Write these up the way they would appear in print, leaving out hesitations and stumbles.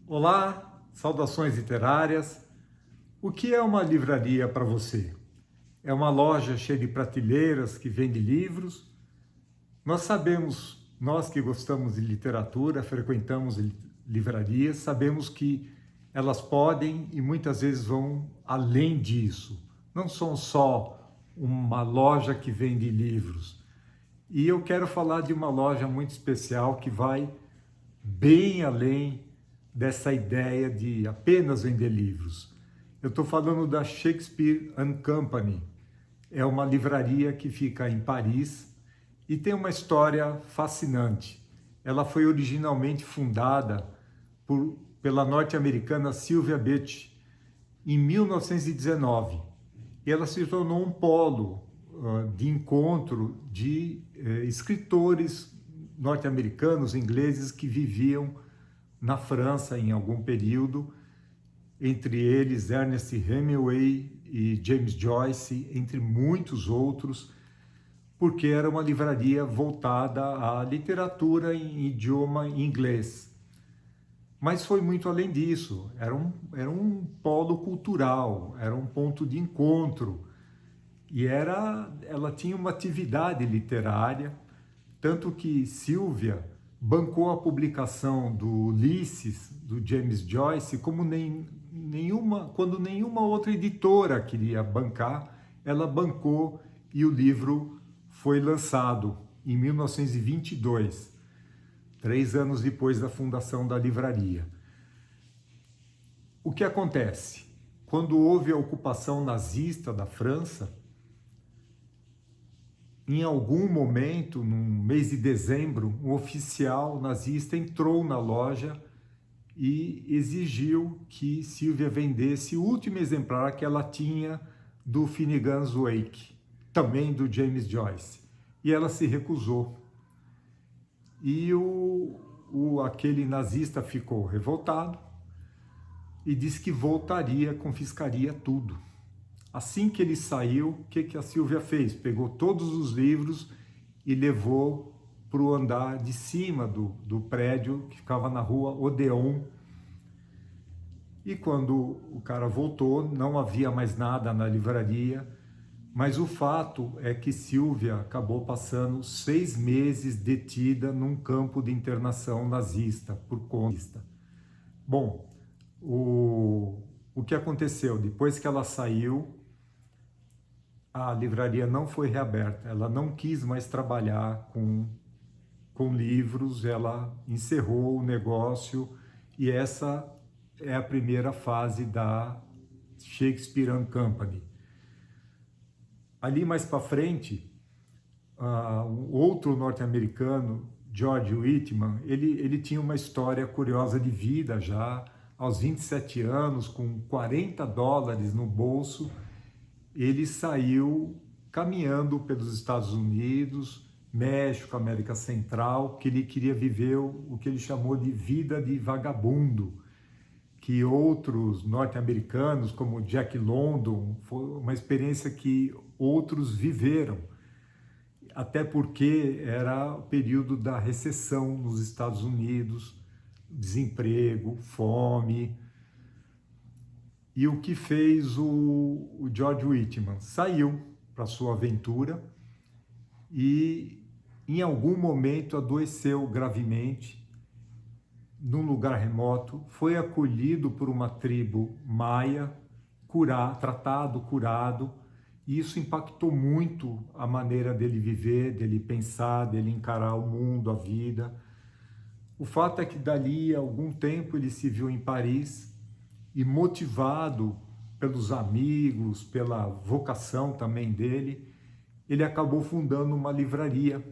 Olá, saudações literárias. O que é uma livraria para você? É uma loja cheia de prateleiras que vende livros? Nós sabemos, nós que gostamos de literatura, frequentamos livrarias, sabemos que elas podem e muitas vezes vão além disso. Não são só uma loja que vende livros. E eu quero falar de uma loja muito especial que vai bem além dessa ideia de apenas vender livros. Eu estou falando da Shakespeare & Company. É uma livraria que fica em Paris e tem uma história fascinante. Ela foi originalmente fundada pela norte-americana Sylvia Beach em 1919 e ela se tornou um polo de encontro de escritores norte-americanos, ingleses que viviam na França em algum período, entre eles Ernest Hemingway e James Joyce, entre muitos outros, porque era uma livraria voltada à literatura em idioma inglês. Mas foi muito além disso, era um polo cultural, era um ponto de encontro, e ela tinha uma atividade literária, tanto que Sylvia bancou a publicação do Ulisses, do James Joyce, quando nenhuma outra editora queria bancar, ela bancou e o livro foi lançado em 1922, 3 anos depois da fundação da livraria. O que acontece? Quando houve a ocupação nazista da França, em algum momento, no mês de dezembro, um oficial nazista entrou na loja e exigiu que Sylvia vendesse o último exemplar que ela tinha do Finnegans Wake, também do James Joyce. E ela se recusou. E aquele nazista ficou revoltado e disse que voltaria, confiscaria tudo. Assim que ele saiu, o que a Sylvia fez? Pegou todos os livros e levou para o andar de cima do prédio, que ficava na rua Odeon. E quando o cara voltou, não havia mais nada na livraria, mas o fato é que Sylvia acabou passando 6 meses detida num campo de internação nazista, por conta. Bom, o que aconteceu? Depois que ela saiu, a livraria não foi reaberta, ela não quis mais trabalhar com livros, ela encerrou o negócio e essa é a primeira fase da Shakespeare & Company. Ali mais para frente, um outro norte-americano, George Whitman, ele tinha uma história curiosa de vida já, aos 27 anos, com $40 no bolso, ele saiu caminhando pelos Estados Unidos, México, América Central, que ele queria viver o que ele chamou de vida de vagabundo, que outros norte-americanos, como Jack London, foi uma experiência que outros viveram, até porque era o período da recessão nos Estados Unidos, desemprego, fome. E o que fez o George Whitman? Saiu para sua aventura e em algum momento adoeceu gravemente num lugar remoto, foi acolhido por uma tribo maia, tratado, curado, e isso impactou muito a maneira dele viver, dele pensar, dele encarar o mundo, a vida. O fato é que dali a algum tempo ele se viu em Paris, e motivado pelos amigos, pela vocação também dele, ele acabou fundando uma livraria,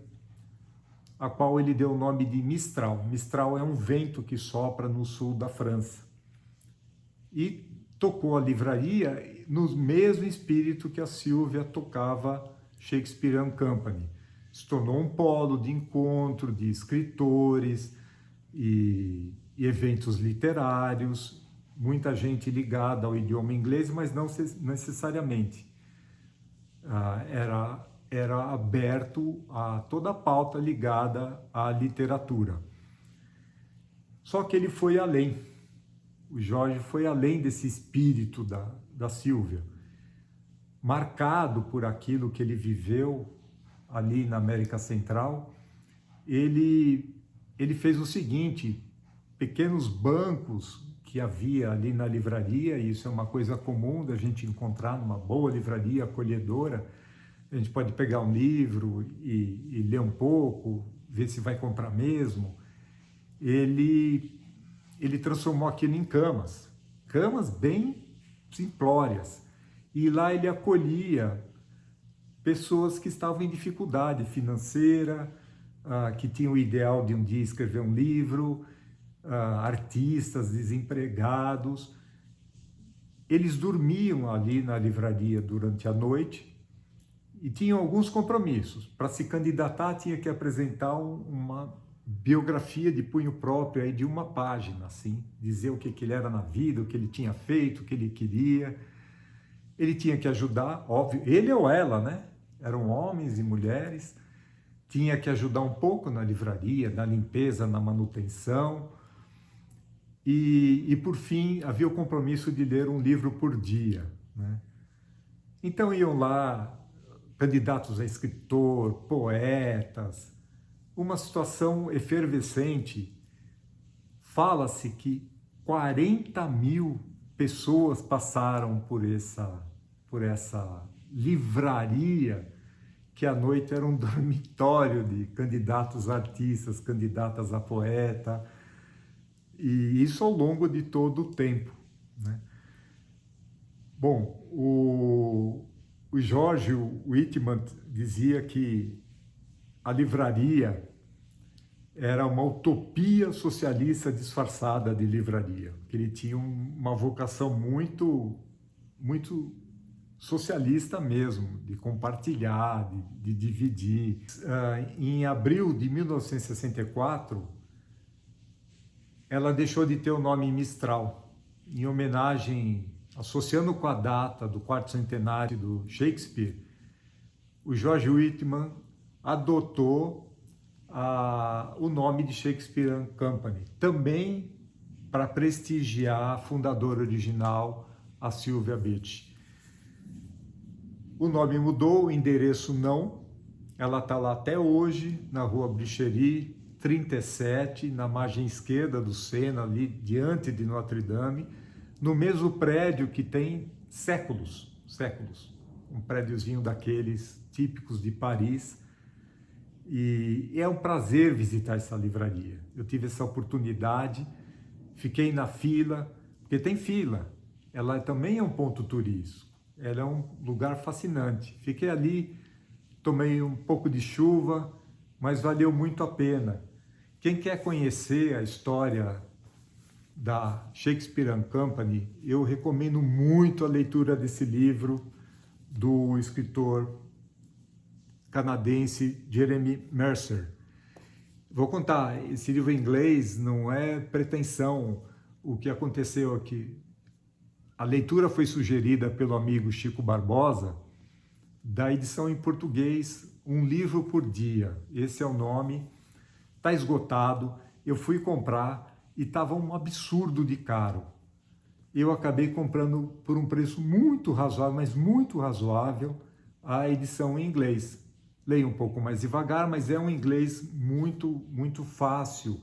a qual ele deu o nome de Mistral. Mistral é um vento que sopra no sul da França. E tocou a livraria no mesmo espírito que a Sylvia tocava Shakespeare & Company. Se tornou um polo de encontro de escritores e eventos literários, muita gente ligada ao idioma inglês, mas não necessariamente. Era aberto a toda a pauta ligada à literatura. Só que ele foi além. o Jorge foi além desse espírito da Sílvia, marcado por aquilo que ele viveu ali na América Central. Ele fez o seguinte: pequenos bancos que havia ali na livraria, e isso é uma coisa comum da gente encontrar numa boa livraria acolhedora. A gente pode pegar um livro e ler um pouco, ver se vai comprar mesmo. Ele transformou aquilo em camas bem simplórias. E lá ele acolhia pessoas que estavam em dificuldade financeira, que tinham o ideal de um dia escrever um livro, artistas desempregados. Eles dormiam ali na livraria durante a noite e tinham alguns compromissos. Para se candidatar, tinha que apresentar uma biografia de punho próprio aí de uma página, assim, dizer o que ele era na vida, o que ele tinha feito, o que ele queria. Ele tinha que ajudar, óbvio, ele ou ela, né? Eram homens e mulheres. Tinha que ajudar um pouco na livraria, na limpeza, na manutenção. E por fim, havia o compromisso de ler um livro por dia, né? Então iam lá candidatos a escritor, poetas, uma situação efervescente. Fala-se que 40.000 pessoas passaram por essa livraria, que à noite era um dormitório de candidatos a artistas, candidatas a poeta, e isso ao longo de todo o tempo, né? Bom, o George Whitman dizia que a livraria era uma utopia socialista disfarçada de livraria, que ele tinha uma vocação muito socialista mesmo, de compartilhar, de dividir. Em abril de 1964, ela deixou de ter o nome Mistral, em homenagem, associando com a data do 4º centenário do Shakespeare. O George Whitman adotou o nome de Shakespeare & Company, também para prestigiar a fundadora original, a Sylvia Beach. O nome mudou, o endereço não. Ela está lá até hoje, na rua Brichery, 37, na margem esquerda do Sena, ali diante de Notre Dame, no mesmo prédio que tem séculos, um prédiozinho daqueles típicos de Paris. E é um prazer visitar essa livraria. Eu tive essa oportunidade, fiquei na fila, porque tem fila. Ela também é um ponto turístico, ela é um lugar fascinante. Fiquei ali, tomei um pouco de chuva, mas valeu muito a pena. Quem quer conhecer a história da Shakespeare & Company, eu recomendo muito a leitura desse livro do escritor canadense Jeremy Mercer. Vou contar, esse livro em inglês não é pretensão. O que aconteceu aqui, a leitura foi sugerida pelo amigo Chico Barbosa, da edição em português Um Livro por Dia. Esse é o nome, está esgotado. Eu fui comprar e estava um absurdo de caro. Eu acabei comprando por um preço muito razoável, mas muito razoável, a edição em inglês. Leio um pouco mais devagar, mas é um inglês muito fácil.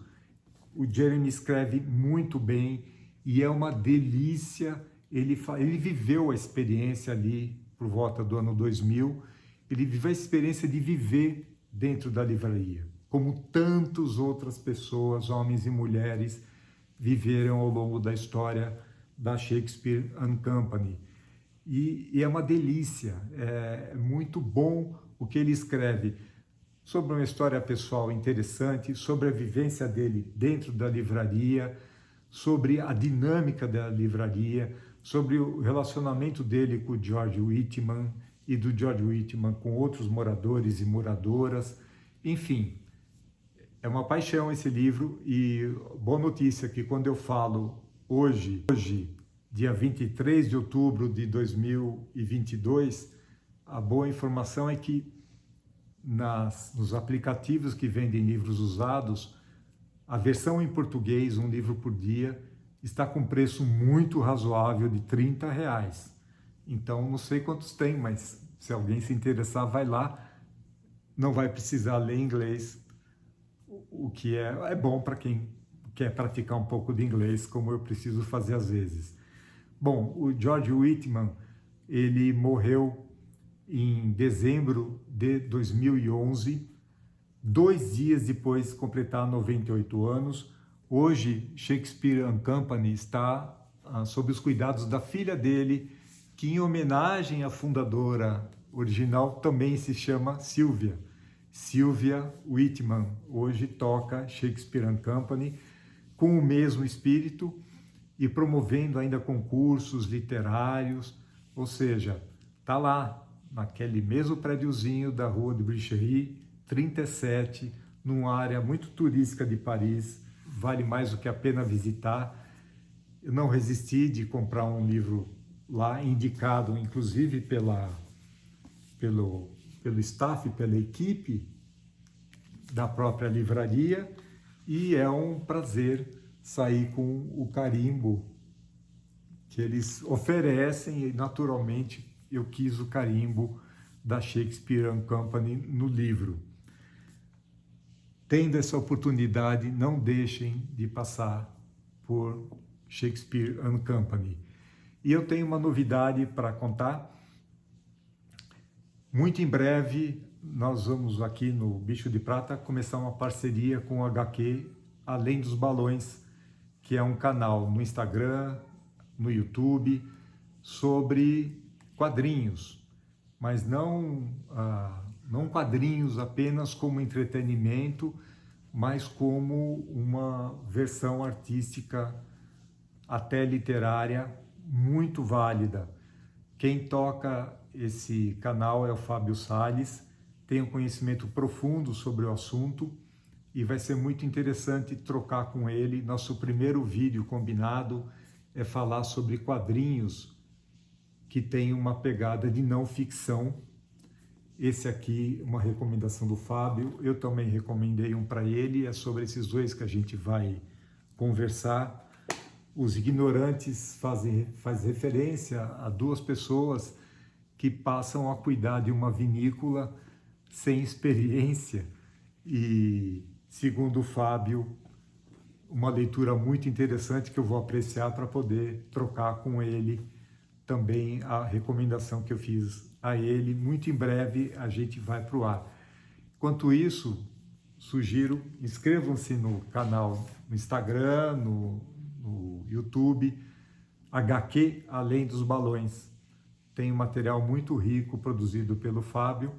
O Jeremy escreve muito bem e é uma delícia. Ele viveu a experiência ali por volta do ano 2000. Ele viveu a experiência de viver dentro da livraria, como tantas outras pessoas, homens e mulheres, viveram ao longo da história da Shakespeare & Company. E é uma delícia, é muito bom o que ele escreve sobre uma história pessoal interessante, sobre a vivência dele dentro da livraria, sobre a dinâmica da livraria, sobre o relacionamento dele com o George Whitman e do George Whitman com outros moradores e moradoras. Enfim, é uma paixão esse livro. E boa notícia que quando eu falo hoje, dia 23 de outubro de 2022, a boa informação é que nos aplicativos que vendem livros usados, a versão em português, Um Livro por Dia, está com preço muito razoável de R$ 30. Então, não sei quantos tem, mas se alguém se interessar, vai lá. Não vai precisar ler inglês, o que é bom para quem quer praticar um pouco de inglês, como eu preciso fazer às vezes. Bom, o George Whitman, ele morreu em dezembro de 2011, 2 dias depois de completar 98 anos. Hoje, Shakespeare and Company está sob os cuidados da filha dele, que em homenagem à fundadora original também se chama Sylvia. Sylvia Whitman hoje toca Shakespeare and Company com o mesmo espírito e promovendo ainda concursos literários, ou seja, está lá naquele mesmo prédiozinho da Rua de Bricherie, 37, numa área muito turística de Paris, vale mais do que a pena visitar. Eu não resisti de comprar um livro lá, indicado inclusive pelo staff, pela equipe da própria livraria, e é um prazer sair com o carimbo que eles oferecem, e naturalmente eu quis o carimbo da Shakespeare and Company no livro. Tendo essa oportunidade, não deixem de passar por Shakespeare and Company. E eu tenho uma novidade para contar. Muito em breve, nós vamos aqui no Bicho de Prata começar uma parceria com o HQ Além dos Balões, que é um canal no Instagram, no YouTube, sobre quadrinhos, mas não quadrinhos apenas como entretenimento, mas como uma versão artística, até literária, muito válida. Quem toca esse canal é o Fábio Salles, tem um conhecimento profundo sobre o assunto e vai ser muito interessante trocar com ele. Nosso primeiro vídeo combinado é falar sobre quadrinhos que tem uma pegada de não ficção. Esse aqui, uma recomendação do Fábio, eu também recomendei um para ele, é sobre esses dois que a gente vai conversar. Os Ignorantes faz referência a duas pessoas que passam a cuidar de uma vinícola sem experiência e, segundo o Fábio, uma leitura muito interessante que eu vou apreciar para poder trocar com ele também a recomendação que eu fiz a ele. Muito em breve a gente vai para o ar. Enquanto isso, sugiro, inscrevam-se no canal no Instagram, no YouTube, HQ Além dos Balões. Tem um material muito rico produzido pelo Fábio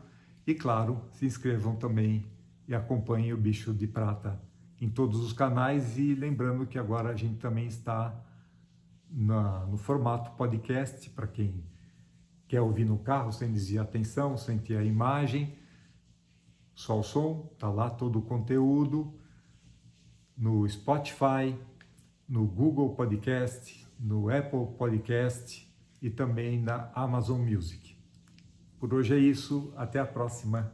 e, claro, se inscrevam também e acompanhem o Bicho de Prata em todos os canais, e lembrando que agora a gente também está no formato podcast, para quem quer ouvir no carro sem desviar a atenção, sem ter a imagem, só o som, está lá todo o conteúdo, no Spotify, no Google Podcast, no Apple Podcast e também na Amazon Music. Por hoje é isso, até a próxima.